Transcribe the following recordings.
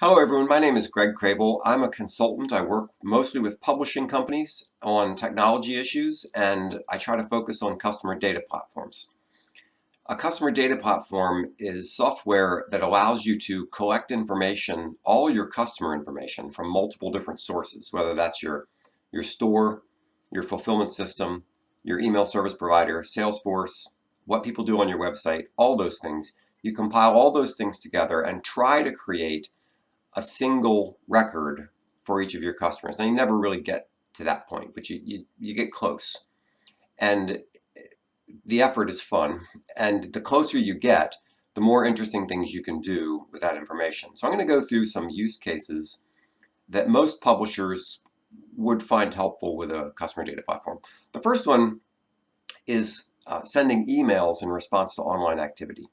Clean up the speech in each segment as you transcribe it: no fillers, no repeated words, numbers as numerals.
Hello everyone, my name is Krehbiel. I'm a consultant. I work mostly with publishing companies on technology issues, and I try to focus on customer data platforms. A customer data platform is software that allows you to collect information, all your customer information from multiple different sources, whether that's your store, your fulfillment system, your email service provider, Salesforce, what people do on your website, all those things. You compile all those things together and try to create a single record for each of your customers. Now, you never really get to that point, but you get close. And the effort is fun. And the closer you get, the more interesting things you can do with that information. So I'm going to go through some use cases that most publishers would find helpful with a customer data platform. The first one is sending emails in response to online activity.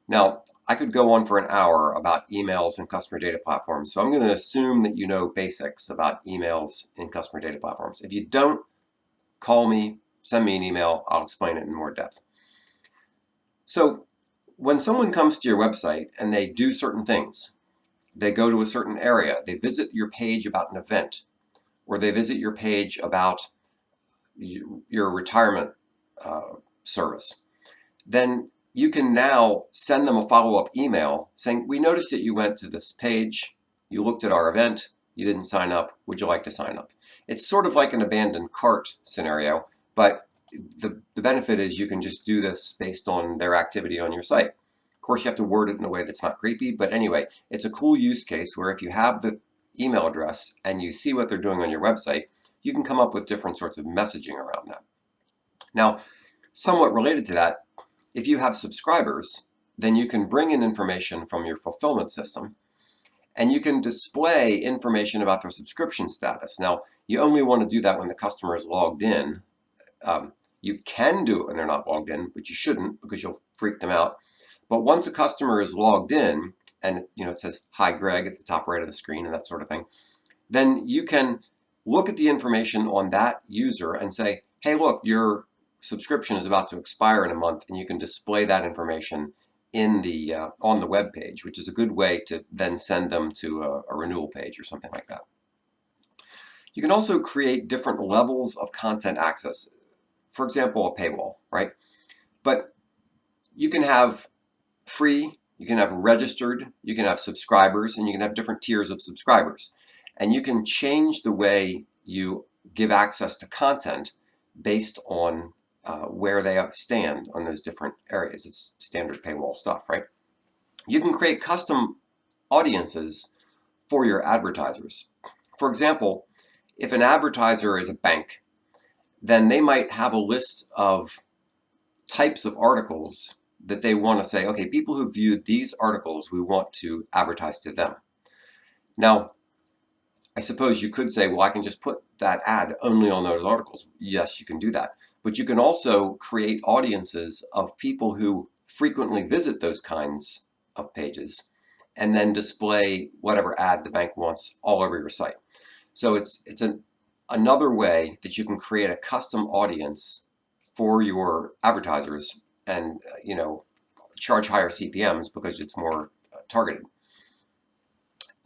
Now, I could go on for an hour about emails and customer data platforms, so I'm going to assume that you know basics about emails and customer data platforms. If you don't, call me, send me an email, I'll explain it in more depth. So when someone comes to your website and they do certain things, they go to a certain area, they visit your page about an event, or they visit your page about your retirement service, then you can now send them a follow-up email saying, we noticed that you went to this page, you looked at our event, you didn't sign up, would you like to sign up? It's sort of like an abandoned cart scenario, but the benefit is you can just do this based on their activity on your site. Of course, you have to word it in a way that's not creepy, but anyway, it's a cool use case where if you have the email address and you see what they're doing on your website, you can come up with different sorts of messaging around that. Now, somewhat related to that, if you have subscribers, then you can bring in information from your fulfillment system and you can display information about their subscription status. Now, you only want to do that when the customer is logged in. You can do it when they're not logged in, but you shouldn't because you'll freak them out. But once a customer is logged in and it says, "Hi Greg" at the top right of the screen and that sort of thing, then you can look at the information on that user and say, hey, look, your subscription is about to expire in a month, and you can display that information in the on the web page, which is a good way to then send them to a renewal page or something like that. You can also create different levels of content access. For example, a paywall, right? But you can have free, you can have registered, you can have subscribers, and you can have different tiers of subscribers. And you can change the way you give access to content based on where they stand on those different areas. It's standard paywall stuff, right? You can create custom audiences for your advertisers. For example, if an advertiser is a bank, then they might have a list of types of articles that they want to say, okay, people who viewed these articles, we want to advertise to them. Now, I suppose you could say, well, I can just put that ad only on those articles. Yes, you can do that. But you can also create audiences of people who frequently visit those kinds of pages and then display whatever ad the bank wants all over your site. So it's another way that you can create a custom audience for your advertisers and charge higher CPMs because it's more targeted.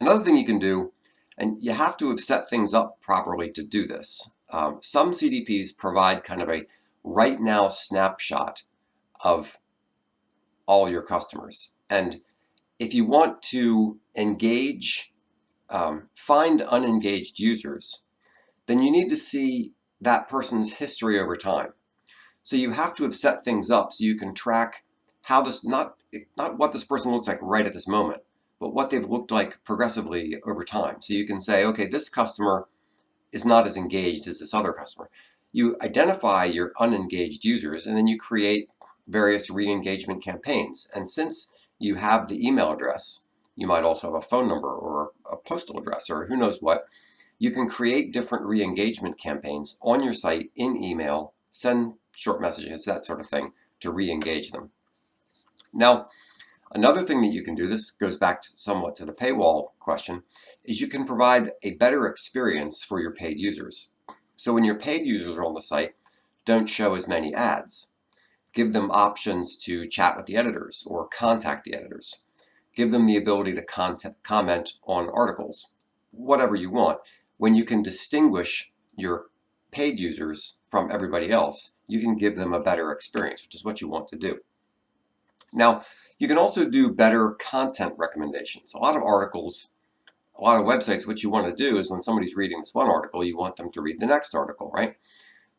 Another thing you can do, and you have to have set things up properly to do this. Some CDPs provide kind of a right now snapshot of all your customers. And if you want to engage, find unengaged users, then you need to see that person's history over time. So you have to have set things up so you can track how this, not what this person looks like right at this moment, but what they've looked like progressively over time. So you can say, okay, this customer is not as engaged as this other customer. You identify your unengaged users and then you create various re-engagement campaigns. And since you have the email address, you might also have a phone number or a postal address or who knows what, you can create different re-engagement campaigns on your site in email, send short messages, that sort of thing, to re-engage them. Now, another thing that you can do, this goes back somewhat to the paywall question, is you can provide a better experience for your paid users. So when your paid users are on the site, don't show as many ads. Give them options to chat with the editors or contact the editors. give them the ability to comment on articles, whatever you want. When you can distinguish your paid users from everybody else, you can give them a better experience, which is what you want to do. Now, you can also do better content recommendations. A lot of articles, a lot of websites, what you want to do is when somebody's reading this one article, you want them to read the next article, right?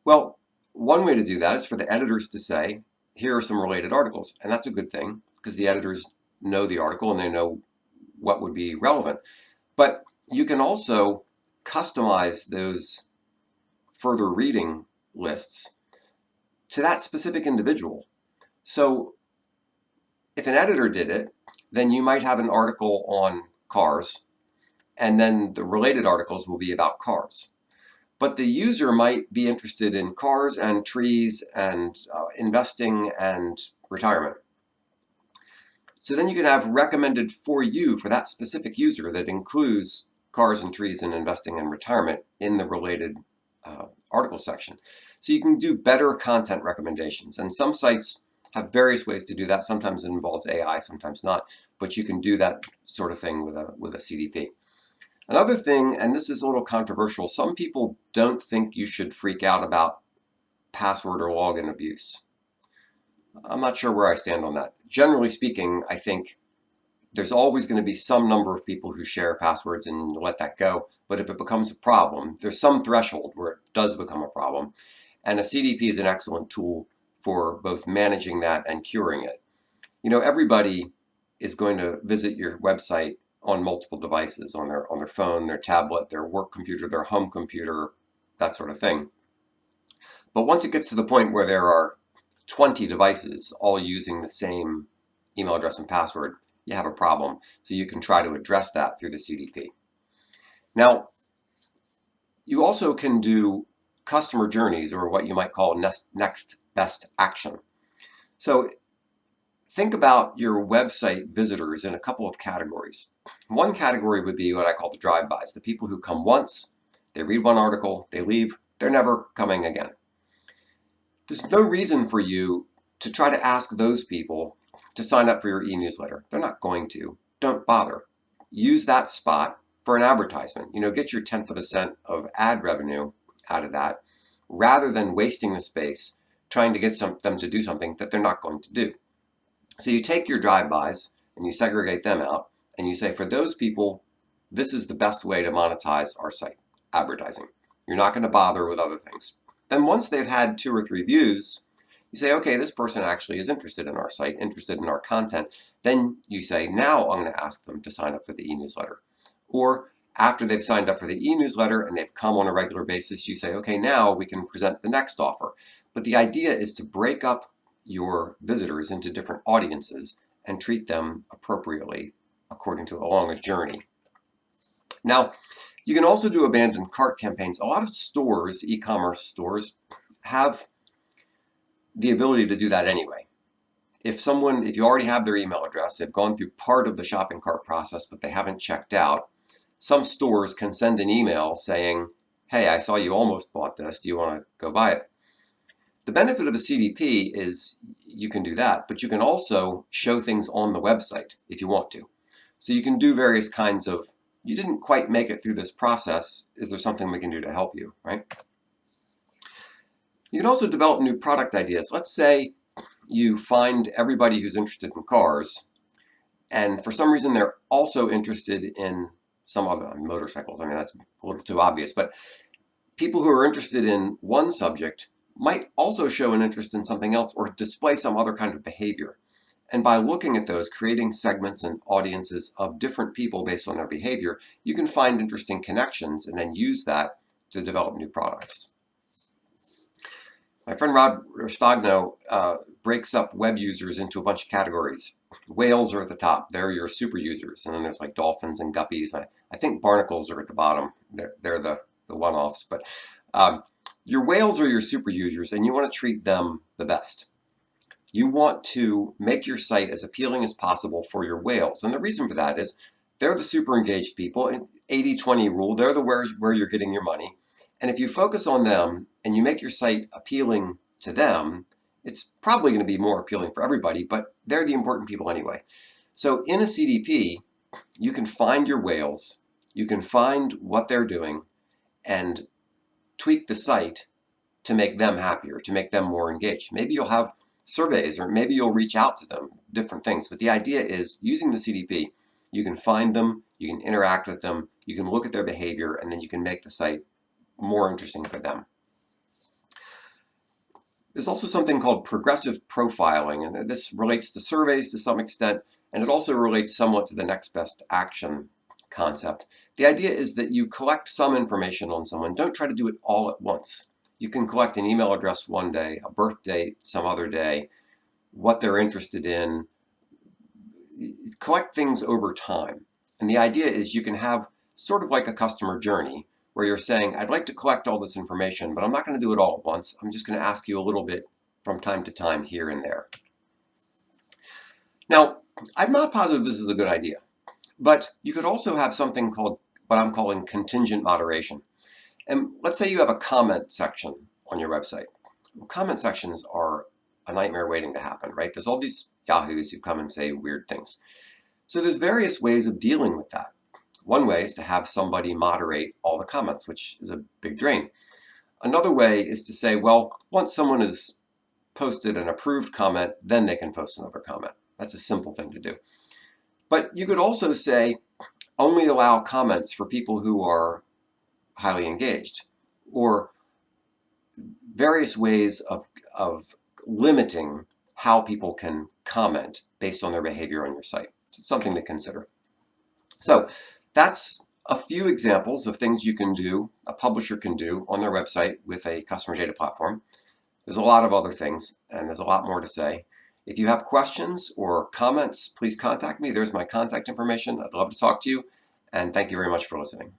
Well, one way to do that is for the editors to say, here are some related articles. And that's a good thing because the editors know the article and they know what would be relevant. But you can also customize those further reading lists to that specific individual. So if an editor did it, then you might have an article on cars, and then the related articles will be about cars. But the user might be interested in cars and trees and investing and retirement. So then you can have recommended for you, for that specific user, that includes cars and trees and investing and retirement in the related article section. So you can do better content recommendations. And some sites have various ways to do that. Sometimes it involves AI, sometimes not. But you can do that sort of thing with a CDP. Another thing, and this is a little controversial, some people don't think you should freak out about password or login abuse. I'm not sure where I stand on that. Generally speaking, I think there's always going to be some number of people who share passwords and let that go. But if it becomes a problem, there's some threshold where it does become a problem. And a CDP is an excellent tool for both managing that and curing it. You know, everybody is going to visit your website on multiple devices, on their phone, their tablet, their work computer, their home computer, that sort of thing. But once it gets to the point where there are 20 devices all using the same email address and password, you have a problem. So you can try to address that through the CDP. Now, you also can do customer journeys, or what you might call next best action. So think about your website visitors in a couple of categories. One category would be what I call the drive-bys, the people who come once, they read one article, they leave, they're never coming again. There's no reason for you to try to ask those people to sign up for your e-newsletter. They're not going to. Don't bother. Use that spot for an advertisement. You know, get your 1/10 of a cent of ad revenue out of that, rather than wasting the space trying to get them to do something that they're not going to do. So you take your drive-bys and you segregate them out, and you say, for those people, this is the best way to monetize our site, advertising. You're not going to bother with other things. Then once they've had 2 or 3 views, you say, okay, this person actually is interested in our site, interested in our content. Then you say, now I'm going to ask them to sign up for the e-newsletter. Or after they've signed up for the e-newsletter and they've come on a regular basis, you say, okay, now we can present the next offer. But the idea is to break up your visitors into different audiences and treat them appropriately along a journey. Now, you can also do abandoned cart campaigns. A lot of stores, e-commerce stores, have the ability to do that anyway. If you already have their email address, they've gone through part of the shopping cart process, but they haven't checked out, some stores can send an email saying, hey, I saw you almost bought this. Do you want to go buy it? The benefit of a CDP is you can do that, but you can also show things on the website if you want to. So you can do various kinds of, you didn't quite make it through this process, is there something we can do to help you, right? You can also develop new product ideas. Let's say you find everybody who's interested in cars, and for some reason they're also interested in some other motorcycles. I mean, that's a little too obvious, but people who are interested in one subject might also show an interest in something else or display some other kind of behavior. And by looking at those, creating segments and audiences of different people based on their behavior, you can find interesting connections and then use that to develop new products. My friend Rob Stogno breaks up web users into a bunch of categories. Whales are at the top. They're your super users. And then there's like dolphins and guppies. I think barnacles are at the bottom. They're the one-offs. But your whales are your super users, and you want to treat them the best. You want to make your site as appealing as possible for your whales. And the reason for that is they're the super engaged people. 80-20 rule. They're the where you're getting your money. And if you focus on them and you make your site appealing to them, it's probably going to be more appealing for everybody, but they're the important people anyway. So in a CDP, you can find your whales, you can find what they're doing, and tweak the site to make them happier, to make them more engaged. Maybe you'll have surveys, or maybe you'll reach out to them, different things. But the idea is, using the CDP, you can find them, you can interact with them, you can look at their behavior, and then you can make the site more interesting for them. There's also something called progressive profiling, and this relates to surveys to some extent, and it also relates somewhat to the next best action concept. The idea is that you collect some information on someone. Don't try to do it all at once. You can collect an email address one day, a birth date some other day, what they're interested in. Collect things over time. And the idea is you can have sort of like a customer journey where you're saying, I'd like to collect all this information, but I'm not going to do it all at once. I'm just going to ask you a little bit from time to time here and there. Now, I'm not positive this is a good idea, but you could also have something called what I'm calling contingent moderation. And let's say you have a comment section on your website. Well, comment sections are a nightmare waiting to happen, right? There's all these yahoos who come and say weird things. So there's various ways of dealing with that. One way is to have somebody moderate all the comments, which is a big drain. Another way is to say, well, once someone has posted an approved comment, then they can post another comment. That's a simple thing to do. But you could also say, only allow comments for people who are highly engaged, or various ways of limiting how people can comment based on their behavior on your site. So it's something to consider. So that's a few examples of things you can do, a publisher can do on their website with a customer data platform. There's a lot of other things, and there's a lot more to say. If you have questions or comments, please contact me. There's my contact information. I'd love to talk to you, and thank you very much for listening.